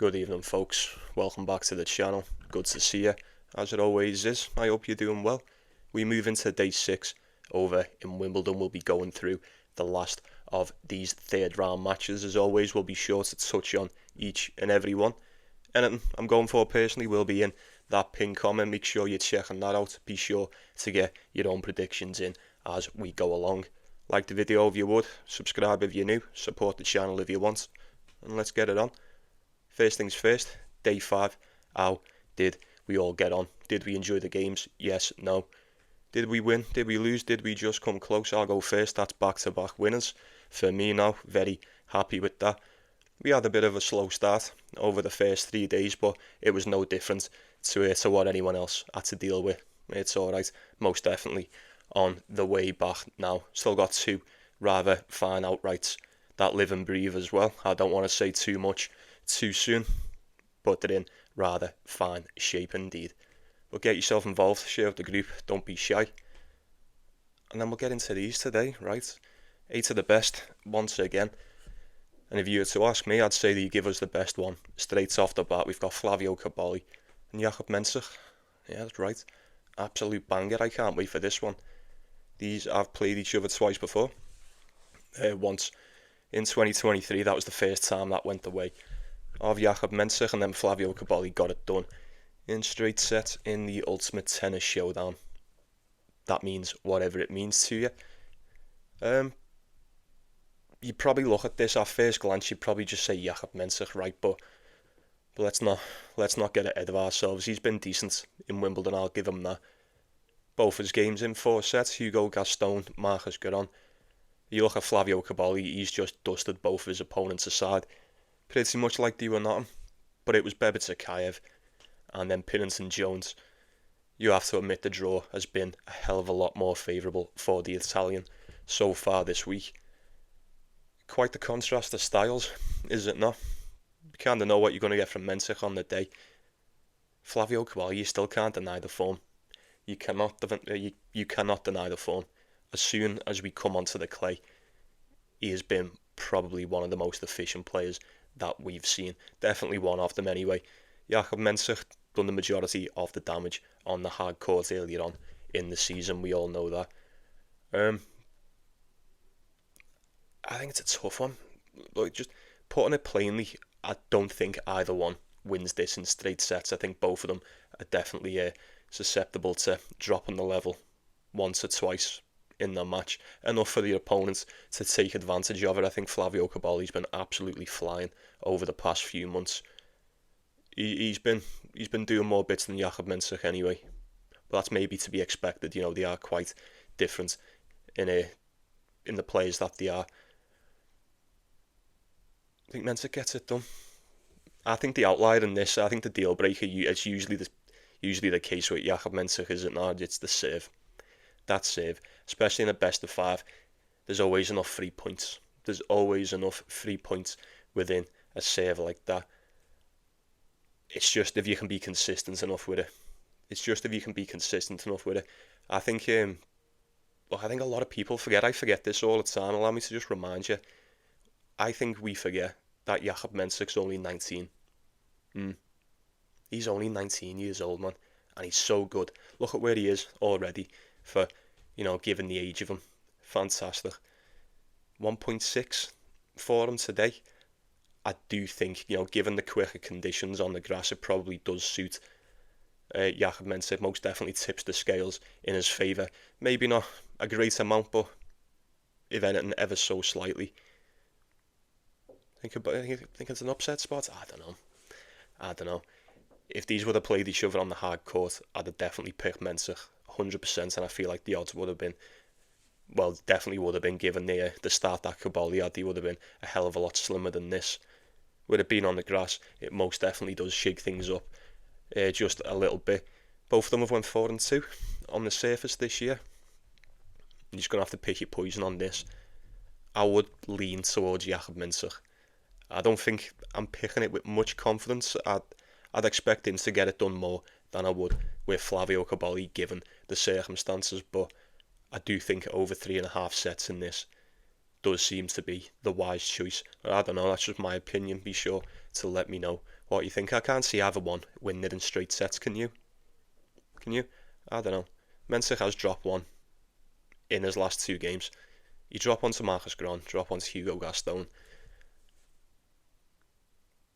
Good evening, folks. Welcome back to the channel. Good to see you, as it always is. I hope you're doing well. We move into day 6 over in Wimbledon. We'll be going through the last of these third round matches. As always, we'll be sure to touch on each and every one. Anything I'm going for personally will be in that pinned comment. Make sure you're checking that out. Be sure to get your own predictions in as we go along. Like the video if you would, subscribe if you're new, support the channel if you want, and let's get it on. First things first, day 5, how did we all get on? Did we enjoy the games? Yes, no. Did we win? Did we lose? Did we just come close? I'll go first. That's back-to-back winners. For me now, very happy with that. We had a bit of a slow start over the first 3 days, but it was no different to what anyone else had to deal with. It's alright, most definitely on the way back now. Still got 2 rather fine outrights that live and breathe as well. I don't want to say too much too soon, but they're in rather fine shape indeed. But get yourself involved, share out the group, don't be shy. And then we'll get into these today, right? 8 of the best, once again. And if you were to ask me, I'd say that you give us the best one. Straight off the bat, we've got Flavio Cobolli and Jakob Mensik. Yeah, that's right. Absolute banger, I can't wait for this one. These have played each other twice before. Once in 2023, that was the first time that went the way of Jakob Mensik, and then Flavio Cobolli got it done in straight sets in the Ultimate Tennis Showdown. That means whatever it means to you. You probably look at this at first glance, you'd probably just say Jakob Mensik, right? But let's not get ahead of ourselves. He's been decent in Wimbledon, I'll give him that. Both his games in 4 sets, Hugo Gaston, Marcus Giron. You look at Flavio Cobolli, he's just dusted both of his opponents aside. Pretty much like they were nothing. But it was Bebet Akayev and then Pennington Jones. You have to admit the draw has been a hell of a lot more favourable for the Italian so far this week. Quite the contrast of styles, is it not? You kind of know what you're going to get from Mensik on the day. Flavio Cobolli, you still can't deny the form. You cannot deny the form. As soon as we come onto the clay, he has been probably one of the most efficient players that we've seen. Definitely one of them anyway. Jakob Mensik done the majority of the damage on the hard court earlier on in the season. We all know that. I think it's a tough one. Like, just putting it plainly, I don't think either one wins this in straight sets. I think both of them are definitely susceptible to dropping the level once or twice in the match. Enough for the opponents to take advantage of it. I think Flavio Cobolli's been absolutely flying over the past few months. He's been doing more bits than Jakob Mensik anyway. But that's maybe to be expected. You know, they are quite different in the players that they are. I think Mensik gets it done. I think the outlier in this, I think the deal breaker, it's usually the case with Jakob Mensik, is it not? It's the serve. That serve, especially in a best of 5, there's always enough free points. There's always enough free points within a serve like that. It's just if you can be consistent enough with it. I think I think a lot of people forget. I forget this all the time. Allow me to just remind you. I think we forget that Jakob Mensik's only 19. He's only 19 years old, man, and he's so good. Look at where he is already for, given the age of him. Fantastic. 1.6 for him today. I do think, given the quicker conditions on the grass, it probably does suit Jakob Mensik. Most definitely tips the scales in his favour. Maybe not a great amount, but if anything, ever so slightly. Think it's an upset spot? I don't know. If these would have played each other on the hard court, I'd have definitely picked Mensik 100%, and I feel like the odds would have been, definitely would have been, given the start that Cobolli had. They would have been a hell of a lot slimmer than this. With it being on the grass, it most definitely does shake things up just a little bit. Both of them have went 4-2 on the surface this year. You're just going to have to pick your poison on this. I would lean towards Jakob Mensik. I don't think I'm picking it with much confidence. I'd expect him to get it done more than I would with Flavio Cobolli given the circumstances, but I do think over 3.5 sets in this, does seem to be the wise choice. But I don't know, that's just my opinion. Be sure to let me know what you think. I can't see either one winning it in straight sets, can you? Can you? I don't know. Mensik has dropped one in his last 2 games. You drop one to Marcus Grant, drop one to Hugo Gaston.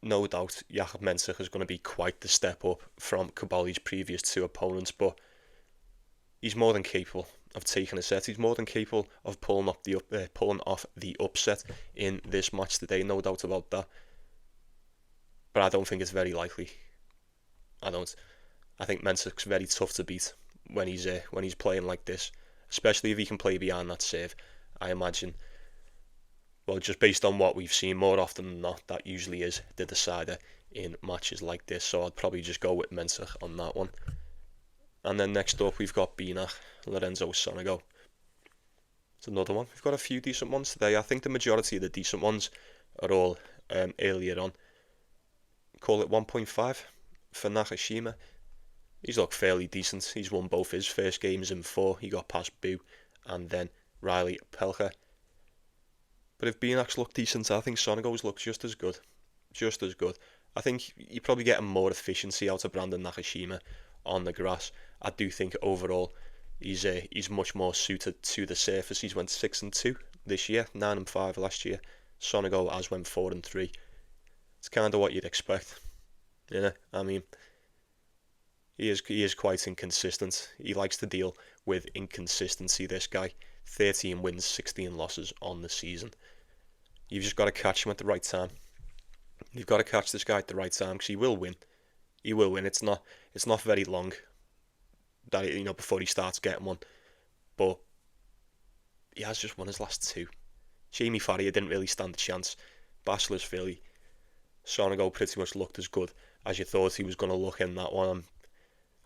No doubt Jakub Mensik is going to be quite the step up from Cobolli's previous 2 opponents, but he's more than capable of taking a set. He's more than capable of pulling off the upset in this match today, no doubt about that. But I don't think it's very likely. I don't. I think Mensik's very tough to beat when he's playing like this, especially if he can play behind that serve. I imagine, well, just based on what we've seen more often than not, that usually is the decider in matches like this. So I'd probably just go with Mensik on that one. And then next up we've got Munar, Lorenzo Sonego. It's another one. We've got a few decent ones today. I think the majority of the decent ones are all earlier on. Call it 1.5 for Nakashima. He's looked fairly decent. He's won both his first games in 4. He got past Bu and then Riley Pelcher. But if Binak's looked decent, I think Sonego's looked just as good. Just as good. I think you're probably getting more efficiency out of Brandon Nakashima on the grass. I do think overall he's much more suited to the surface. He's went 6-2 this year, 9-5 last year. Sonego has went 4-3. It's kind of what you'd expect. Yeah, I mean, he is quite inconsistent. He likes to deal with inconsistency, this guy. 13 wins, 16 losses on the season. You've just got to catch him at the right time. You've got to catch this guy at the right time because he will win. He will win. It's not very long that before he starts getting one, but he has just won his last 2. Jamie Farrier didn't really stand a chance. Basilashvili, Sonego pretty much looked as good as you thought he was going to look in that one.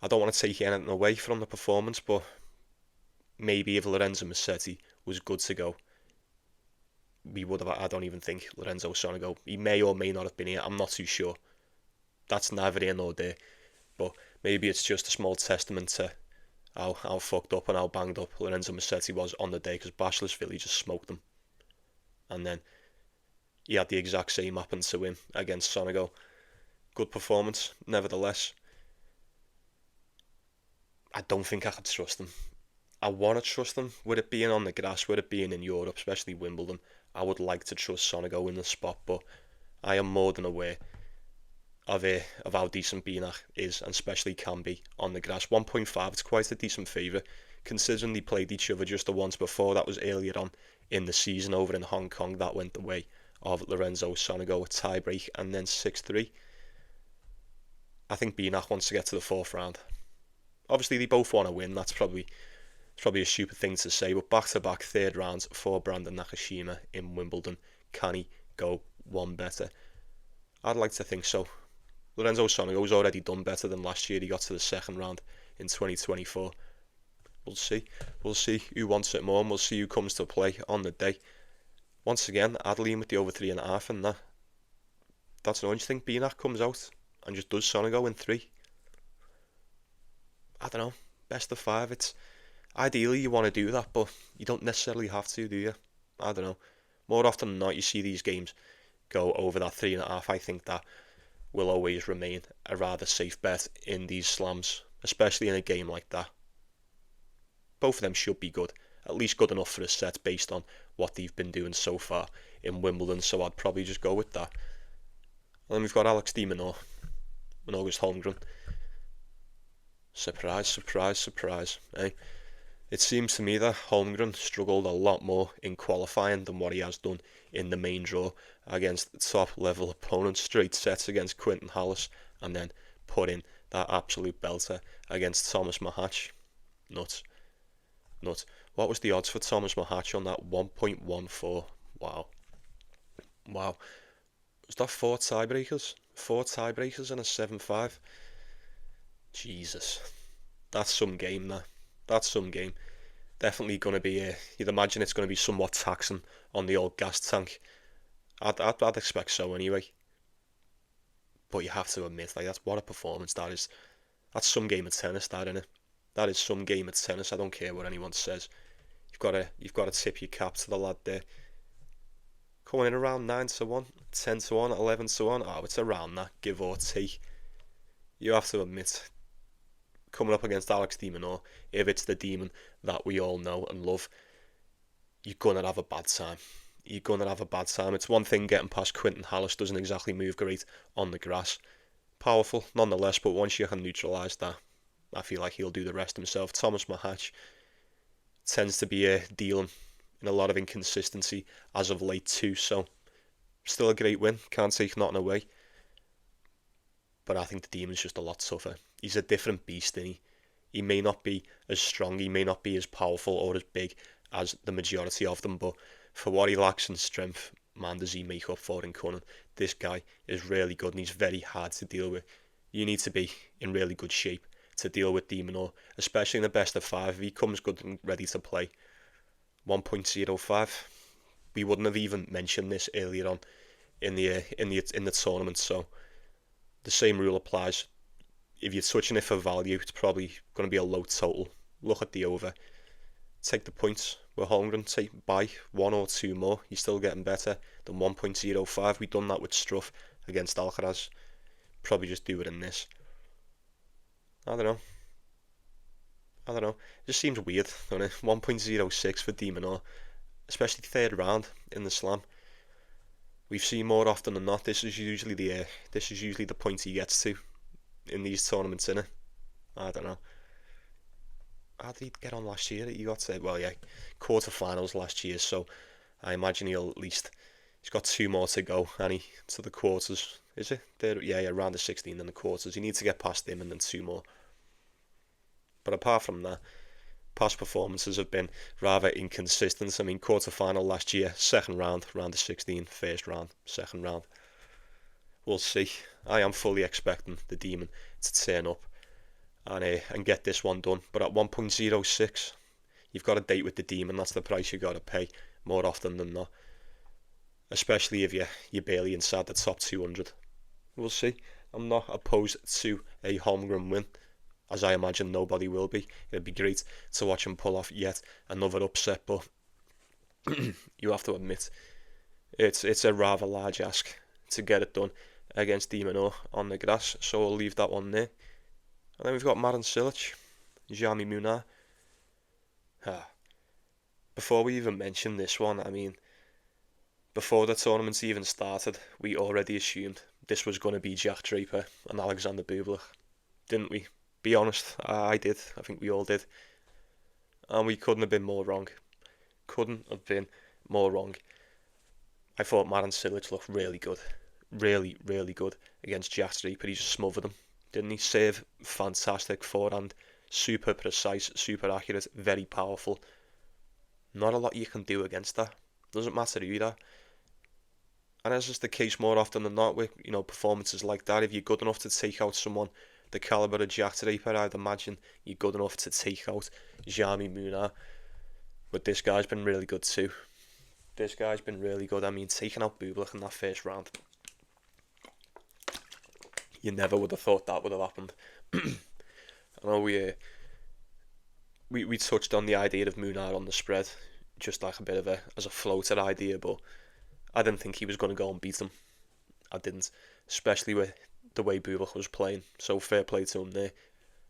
I don't want to take anything away from the performance, but maybe if Lorenzo Musetti was good to go, we would have. I don't even think Lorenzo Sonego. He may or may not have been here. I'm not too sure. That's neither here nor there. But maybe it's just a small testament to how fucked up and how banged up Lorenzo Musetti was on the day, because Basilashvili just smoked him. And then he had the exact same happen to him against Sonego. Good performance, nevertheless. I don't think I could trust him. I want to trust him. With it being on the grass, with it being in Europe, especially Wimbledon, I would like to trust Sonego in the spot, but I am more than aware of how decent Binak is, and especially can be on the grass. 1.5, it's quite a decent favourite, considering they played each other just the once before. That was earlier on in the season over in Hong Kong. That went the way of Lorenzo Sonego, a tie-break and then 6-3. I think Binak wants to get to the 4th round. Obviously, they both want to win. It's probably a stupid thing to say, but back-to-back 3rd rounds for Brandon Nakashima in Wimbledon. Can he go one better? I'd like to think so. Lorenzo Sonego's already done better than last year. He got to the 2nd round in 2024. We'll see. We'll see who wants it more, and we'll see who comes to play on the day. Once again, Adeline with the over 3.5, and that's an orange thing. Binak comes out and just does Sonego in 3. I don't know. Best of 5. It's ideally you want to do that, but you don't necessarily have to, do you? I don't know. More often than not, you see these games go over that 3.5. I think that will always remain a rather safe bet in these slams, especially in a game like that. Both of them should be good, at least good enough for a set based on what they've been doing so far in Wimbledon, so I'd probably just go with that. And then we've got Alex de Minaur and August Holmgren. Surprise, surprise, surprise. Eh? It seems to me that Holmgren struggled a lot more in qualifying than what he has done in the main draw against top level opponents. Straight sets against Quinton Hallis and then put in that absolute belter against Thomas Mahac. Nuts. What was the odds for Thomas Mahac on that? 1.14. Wow. Was that 4 tiebreakers? 4 tiebreakers and a 7-5? Jesus. That's some game, that. That's some game. Definitely going to be, you'd imagine it's going to be somewhat taxing on the old gas tank. I'd expect so anyway. But you have to admit, that's what a performance that is. That's some game of tennis, that, innit? That is some game of tennis. I don't care what anyone says. You've got to tip your cap to the lad there. coming in around 9 to 1, 10 to 1, 11 to 1. Oh, it's around that, give or take. You have to admit, coming up against Alex de Minaur, if it's the demon that we all know and love, you're going to have a bad time. You're going to have a bad time. It's one thing getting past Quinton Hallis, doesn't exactly move great on the grass. Powerful, nonetheless, but once you can neutralise that, I feel like he'll do the rest himself. Thomas Mahatch tends to be dealing in a lot of inconsistency as of late too, so still a great win, can't take nothing away. But I think the Demon's just a lot tougher. He's a different beast, and he may not be as strong, he may not be as powerful or as big as the majority of them, but for what he lacks in strength, man, does he make up for in cunning. This guy is really good, and he's very hard to deal with. You need to be in really good shape to deal with de Minaur, especially in the best of 5. If he comes good and ready to play, 1.05. We wouldn't have even mentioned this earlier on in the tournament. So the same rule applies. If you're touching it for value, it's probably going to be a low total. Look at the over. Take the points with Holmgren. Buy 1 or 2 more. You're still getting better than 1.05. We've done that with Struff against Alcaraz. Probably just do it in this. I don't know. It just seems weird, doesn't it? 1.06 for de Minaur, especially third round in the Slam. We've seen more often than not. This is usually the point he gets to in these tournaments, innit? I don't know. How did he get on last year? He got to, quarterfinals last year, so I imagine he's got 2 more to go, and he to the quarters. Is it? Around the 16 and the quarters. You need to get past him and then 2 more. But apart from that, past performances have been rather inconsistent. I mean, quarter-final last year, second round of 16, first round, second round. We'll see. I am fully expecting the Demon to turn up and get this one done. But at 1.06, you've got a date with the Demon. That's the price you've got to pay more often than not. Especially if you're barely inside the top 200. We'll see. I'm not opposed to a Holmgren win, as I imagine nobody will be. It'd be great to watch him pull off yet another upset, but you have to admit it's a rather large ask to get it done against de Minaur on the grass, so we'll leave that one there. And then we've got Marin Cilic, Jami Munar. Before we even mention this one, I mean, before the tournament even started, we already assumed this was going to be Jack Draper and Alexander Bublik, didn't we? Be honest, I did. I think we all did. And we couldn't have been more wrong. I thought Marin Cilic looked really good. Really, really good against Jack Draper. He just smothered him, didn't he? Serve, fantastic. Forehand, super precise, super accurate, very powerful. Not a lot you can do against that. Doesn't matter who that. And as is the case more often than not with performances like that, if you're good enough to take out someone the calibre of Jack Draper, I'd imagine you're good enough to take out Jami Munar. But this guy's been really good too. I mean, taking out Bublik in that first round, you never would have thought that would have happened. I know we touched on the idea of Munar on the spread, just like a bit of as a floater idea, but I didn't think he was going to go and beat him. I didn't, especially with the way Bublik was playing, so fair play to him there.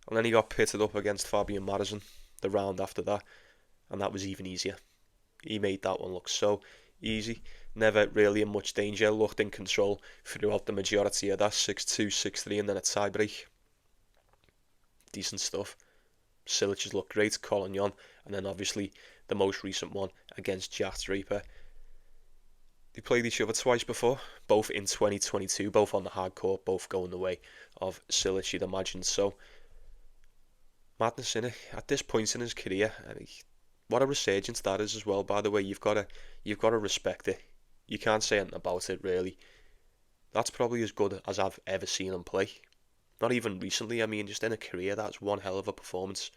And then he got pitted up against Fabian Madison the round after that, and that was even easier. He made that one look so easy, never really in much danger, looked in control throughout the majority of that, 6-2, 6-3, and then a tie-break. Decent stuff. Cilic has looked great, Collignon, and then obviously the most recent one against Jack Draper. They played each other twice before, both in 2022, both on the hard court, both going the way of Cilic, you'd imagine. So, madness in it. At this point in his career, I mean, what a resurgence that is as well. By the way, you've got to respect it. You can't say anything about it really. That's probably as good as I've ever seen him play. Not even recently. I mean, just in a career, that's one hell of a performance.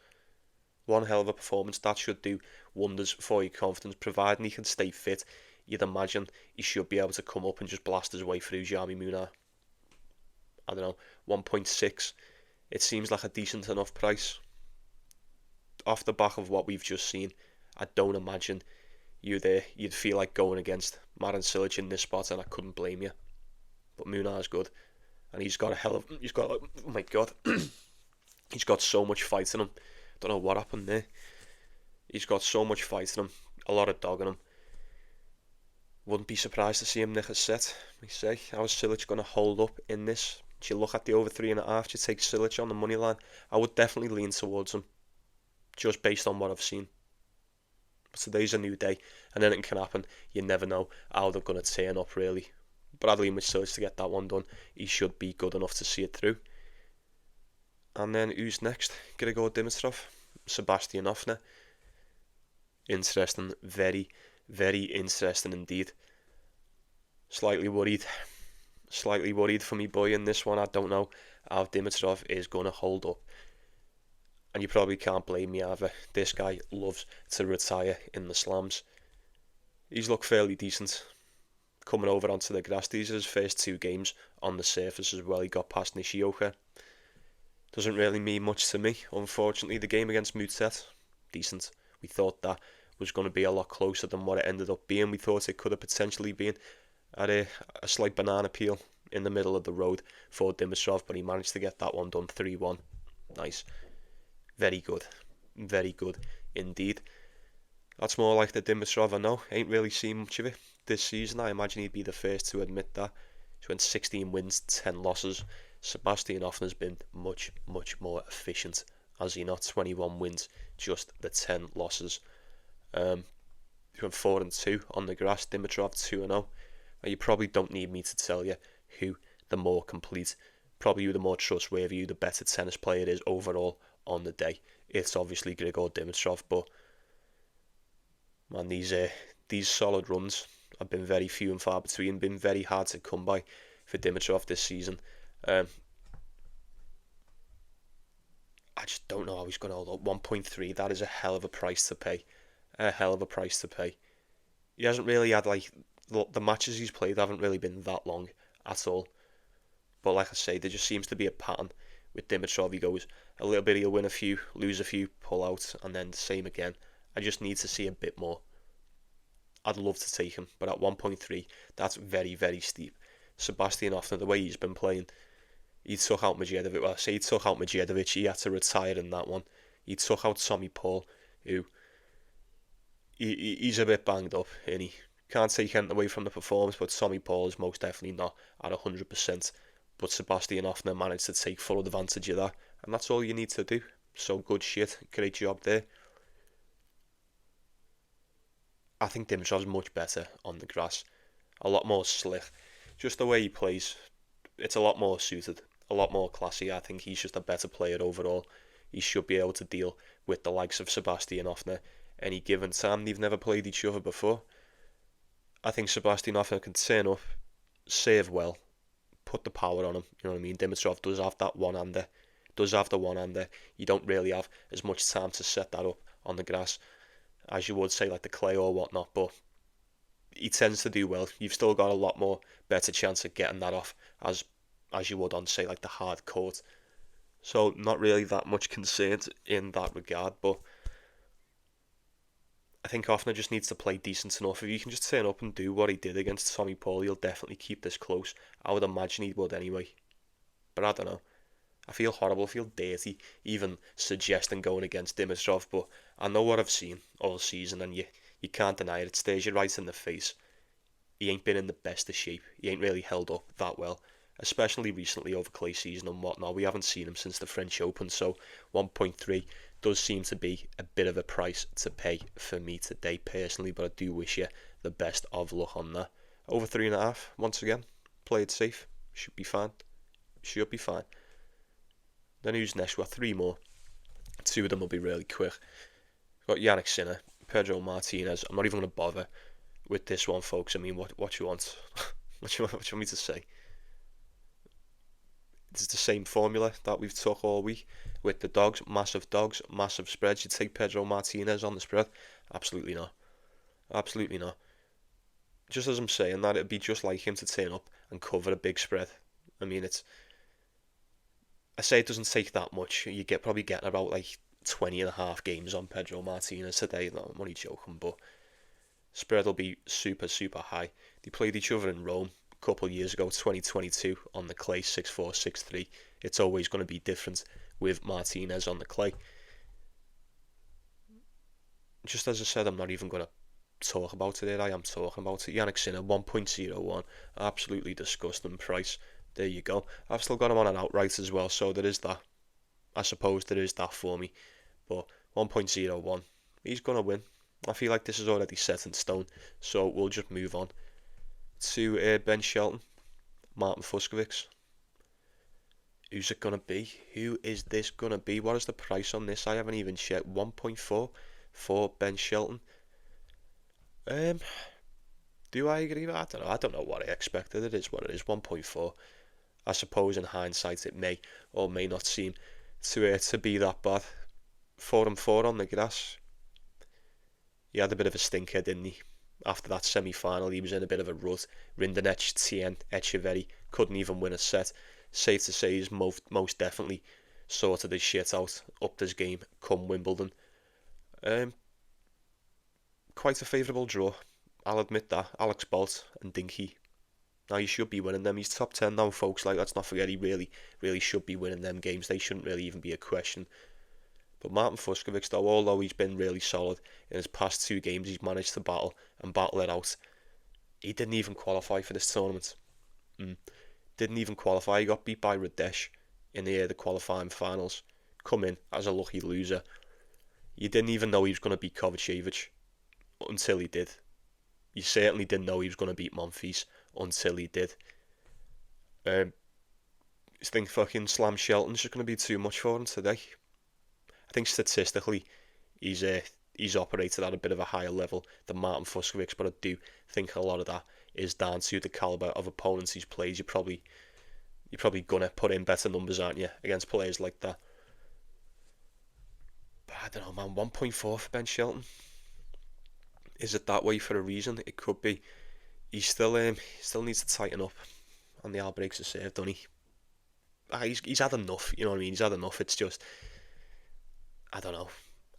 One hell of a performance. That should do wonders for your confidence, providing he can stay fit. You'd imagine he should be able to come up and just blast his way through Jami Munar. I don't know, 1.6. It seems like a decent enough price. Off the back of what we've just seen, I don't imagine you'd feel like going against Marin Cilic in this spot, and I couldn't blame you. But Munar's good, and oh my god, he's got so much fight in him. Don't know what happened there. He's got so much fight in him, a lot of dog in him. Wouldn't be surprised to see him nick a set. Let me say, how is Cillic going to hold up in this? Do you look at the over 3.5? Do you take Cillic on the money line? I would definitely lean towards him, just based on what I've seen. But today's a new day, and anything can happen. You never know how they're going to turn up, really. But I'd lean with Cillic to get that one done. He should be good enough to see it through. And then who's next? Grigor Dimitrov, Sebastian Ofner. Interesting, very, very interesting indeed. Slightly worried for me boy in this one. I don't know how Dimitrov is going to hold up. And you probably can't blame me either. This guy loves to retire in the slams. He's looked fairly decent coming over onto the grass. These are his first 2 games on the surface as well. He got past Nishioka. Doesn't really mean much to me, unfortunately. The game against Mutet, decent. We thought that was going to be a lot closer than what it ended up being. We thought it could have potentially been at a slight banana peel in the middle of the road for Dimitrov, but he managed to get that one done 3-1. Nice. Very good indeed. That's more like the Dimitrov I know. Ain't really seen much of it this season. I imagine he'd be the first to admit that. He's went 16 wins, 10 losses. Sebastian Ofner's been much more efficient, has he not? 21 wins, just the 10 losses. He went 4-2 on the grass. Dimitrov 2-0. You probably don't need me to tell you who the more complete, probably who the more trustworthy, who the better tennis player is overall on the day. It's obviously Grigor Dimitrov, but man, these solid runs have been very few and far between, been very hard to come by for Dimitrov this season. I just don't know how he's going to hold up. 1.3, that is a hell of a price to pay. He hasn't really had, like, the matches he's played haven't really been that long at all. But like I say, there just seems to be a pattern with Dimitrov. He goes a little bit, he'll win a few, lose a few, pull out, and then the same again. I just need to see a bit more. I'd love to take him, but at 1.3, that's very, very steep. Sebastian Ofner, the way he's been playing, he took out Medvedev. Well, I say he took out Medvedev. He had to retire in that one. He took out Tommy Paul, who he's a bit banged up, and he can't take anything away from the performance, but Tommy Paul is most definitely not at 100%. But Sebastian Ofner managed to take full advantage of that, and that's all you need to do. So good shit, great job there. I think Dimitrov's much better on the grass, a lot more slick. Just the way he plays, it's a lot more suited, a lot more classy. I think he's just a better player overall. He should be able to deal with the likes of Sebastian Ofner any given time. They've never played each other before. I think Sebastian Ofner can turn up, serve well, put the power on him. You know what I mean? Dimitrov does have that one-hander. You don't really have as much time to set that up on the grass as you would say like the clay or whatnot, but he tends to do well. You've still got a lot more better chance of getting that off as you would on say like the hard court. So not really that much concerned in that regard, but I think Ofner just needs to play decent enough. If you can just turn up and do what he did against Tommy Paul, he'll definitely keep this close. I would imagine he would anyway. But I don't know. I feel horrible, I feel dirty, even suggesting going against Dimitrov, but I know what I've seen all season, and you can't deny it. It stares you right in the face. He ain't been in the best of shape. He ain't really held up that well, especially recently over clay season and whatnot. We haven't seen him since the French Open, so 1.3 does seem to be a bit of a price to pay for me today personally, but I do wish you the best of luck on that. Over 3.5, once again, play it safe. Should be fine. Then who's next? We've got 3 more. 2 of them will be really quick. We've got Yannick Sinner, Pedro Martinez. I'm not even going to bother with this one, folks. I mean, what you want? what you want me to say? It's the same formula that we've took all week with the dogs, massive spreads. You take Pedro Martinez on the spread? Absolutely not. Just as I'm saying that, it'd be just like him to turn up and cover a big spread. I mean, I say it doesn't take that much. You probably getting about like 20.5 games on Pedro Martinez today. No, I'm only joking, but Spread will be super, super high. They played each other in Rome a couple of years ago, 2022, on the clay, 6-4, 6-3. It's always going to be different with Martinez on the clay. Just as I said, I'm not even going to talk about it here. I am talking about it. Jannik Sinner, 1.01. Absolutely disgusting price. There you go. I've still got him on an outright as well, so there is that. I suppose there is that for me. But 1.01, he's going to win. I feel like this is already set in stone, so we'll just move on to Ben Shelton, Martin Fuscovics. Who's it going to be? Who is this going to be? What is the price on this? I haven't even checked. 1.4 for Ben Shelton. Do I agree with that? I don't know what I expected. It is what it is. 1.4. I suppose in hindsight it may or may not seem to be that bad. 4-4 on the grass. He had a bit of a stinker, didn't he? After that semi-final, he was in a bit of a rut. Rinderknech, Tien, Echeverry couldn't even win a set. Safe to say he's most definitely sorted his shit out, upped his game come Wimbledon. Quite a favourable draw, I'll admit that. Alex Bolt and Dinky. Now he should be winning them. He's top 10 now, folks. Like, let's not forget, he really should be winning them games. They shouldn't really even be a question. But Martin Fuscovics, though, although he's been really solid in his past 2 games, he's managed to battle it out. He didn't even qualify for this tournament. Didn't even qualify. He got beat by Radesh in the qualifying finals. Come in as a lucky loser. You didn't even know he was going to beat Kovacevic until he did. You certainly didn't know he was going to beat Monfils until he did. I think fucking Slam Shelton's just going to be too much for him today. I think statistically he's operated at a bit of a higher level than Martin Fuscovics, but I do think a lot of that is down to the calibre of opponents he's played. You're probably gonna put in better numbers, aren't you, against players like that. But I don't know, man. 1.4 for Ben Shelton. Is it that way for a reason? It could be. He still needs to tighten up on the out breaks of serve, doesn't he? He's had enough. You know what I mean? He's had enough. It's just, I don't know.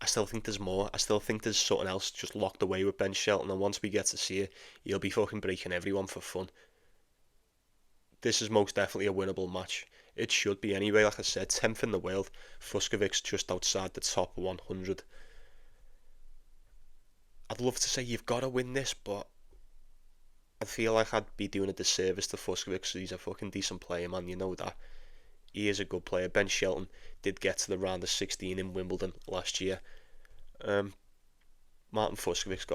I still think there's more. I still think there's something else just locked away with Ben Shelton, and once we get to see it, he'll be fucking breaking everyone for fun. This is most definitely a winnable match. It should be anyway. Like I said, 10th in the world. Fuscovics just outside the top 100. I'd love to say you've got to win this, but I feel like I'd be doing a disservice to Fuscovics. He's a fucking decent player, man. You know that. He is a good player. Ben Shelton did get to the round of 16 in Wimbledon last year. Martin Fuscovics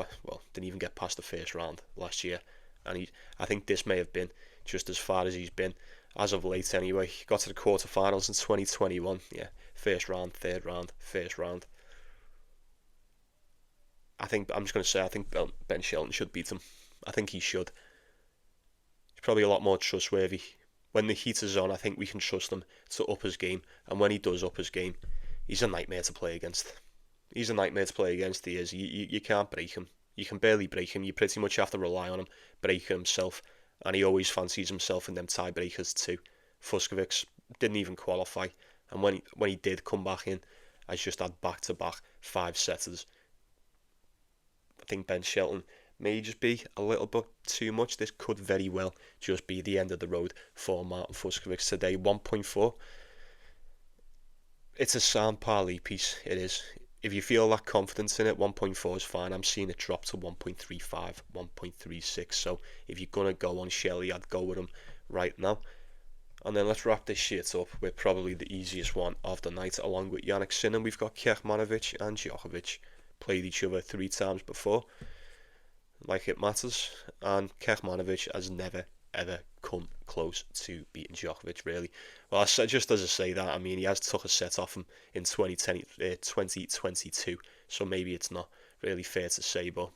didn't even get past the first round last year, and I think this may have been just as far as he's been as of late anyway. He got to the quarterfinals in 2021. Yeah, first round, third round, first round. I think Ben Shelton should beat him. I think he should. He's probably a lot more trustworthy. When the heat is on, I think we can trust him to up his game. And when he does up his game, he's a nightmare to play against. He is. You can't break him. You can barely break him. You pretty much have to rely on him breaking himself. And he always fancies himself in them tiebreakers too. Fuscovics didn't even qualify. And when he did come back in, I just had back-to-back 5-setters. I think Ben Shelton may just be a little bit too much. This could very well just be the end of the road for Martin Fuscovics today. 1.4. It's a sound parlay piece. It is. If you feel that confidence in it, 1.4 is fine. I'm seeing it drop to 1.35, 1.36. So if you're going to go on Shelley, I'd go with him right now. And then let's wrap this shit up with probably the easiest one of the night. Along with Jannik Sinner, we've got Kecmanovic and Djokovic. Played each other 3 times before, like it matters, and Kecmanovic has never ever come close to beating Djokovic, really. Well, just as I say that, I mean, he has took a set off him in 2022, so maybe it's not really fair to say, but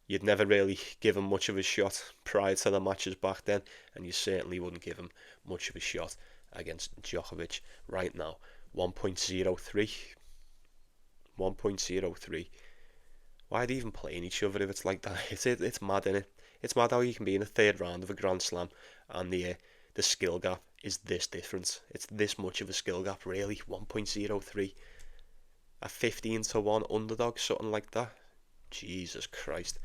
you'd never really give him much of a shot prior to the matches back then, and you certainly wouldn't give him much of a shot against Djokovic right now. 1.03. 1.03. Why are they even playing each other if it's like that? It's mad, innit? It's mad how you can be in a third round of a Grand Slam and the skill gap is this different. It's this much of a skill gap, really. 1.03. A 15-1 underdog, something like that. Jesus Christ.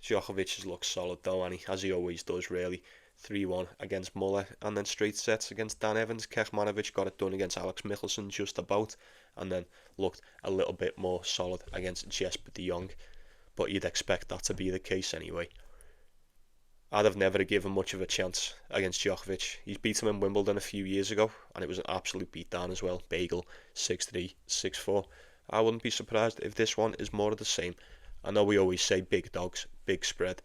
Djokovic has looked solid though, and as he always does, really. 3-1 against Muller, and then straight sets against Dan Evans. Kecmanovic got it done against Alex Michelsen just about, and then looked a little bit more solid against Jesper de Jong. But you'd expect that to be the case anyway. I'd have never given much of a chance against Djokovic. He's beat him in Wimbledon a few years ago, and it was an absolute beatdown as well. Bagel, 6-3, 6-4. I wouldn't be surprised if this one is more of the same. I know we always say big dogs, big spread.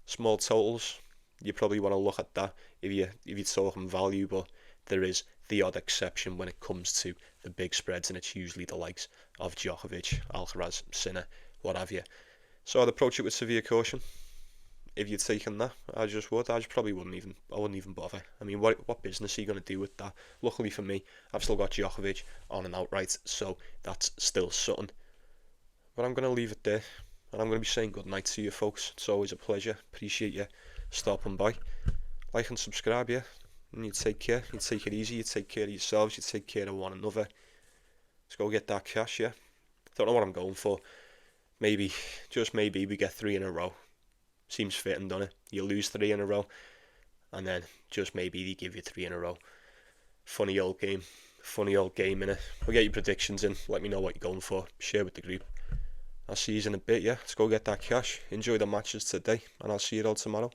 Small totals, you probably want to look at that if you're talking value, but there is the odd exception when it comes to the big spreads, and it's usually the likes of Djokovic, Alcaraz, Sinner, what have you. So I'd approach it with severe caution. If you'd taken that, I wouldn't even bother. I mean, what business are you going to do with that? Luckily for me, I've still got Djokovic on and outright, so that's still something. But I'm going to leave it there, and I'm going to be saying good night to you folks. It's always a pleasure. Appreciate you stopping by. Like and subscribe, yeah. And you take care. You take it easy. You take care of yourselves. You take care of one another. Let's go get that cash, yeah. Don't know what I'm going for. Maybe, just maybe, we get 3 in a row. Seems fitting, doesn't it? You lose 3 in a row, and then just maybe they give you 3 in a row. Funny old game, innit? We'll get your predictions in. Let me know what you're going for. Share with the group. I'll see you in a bit, yeah. Let's go get that cash. Enjoy the matches today, and I'll see you all tomorrow.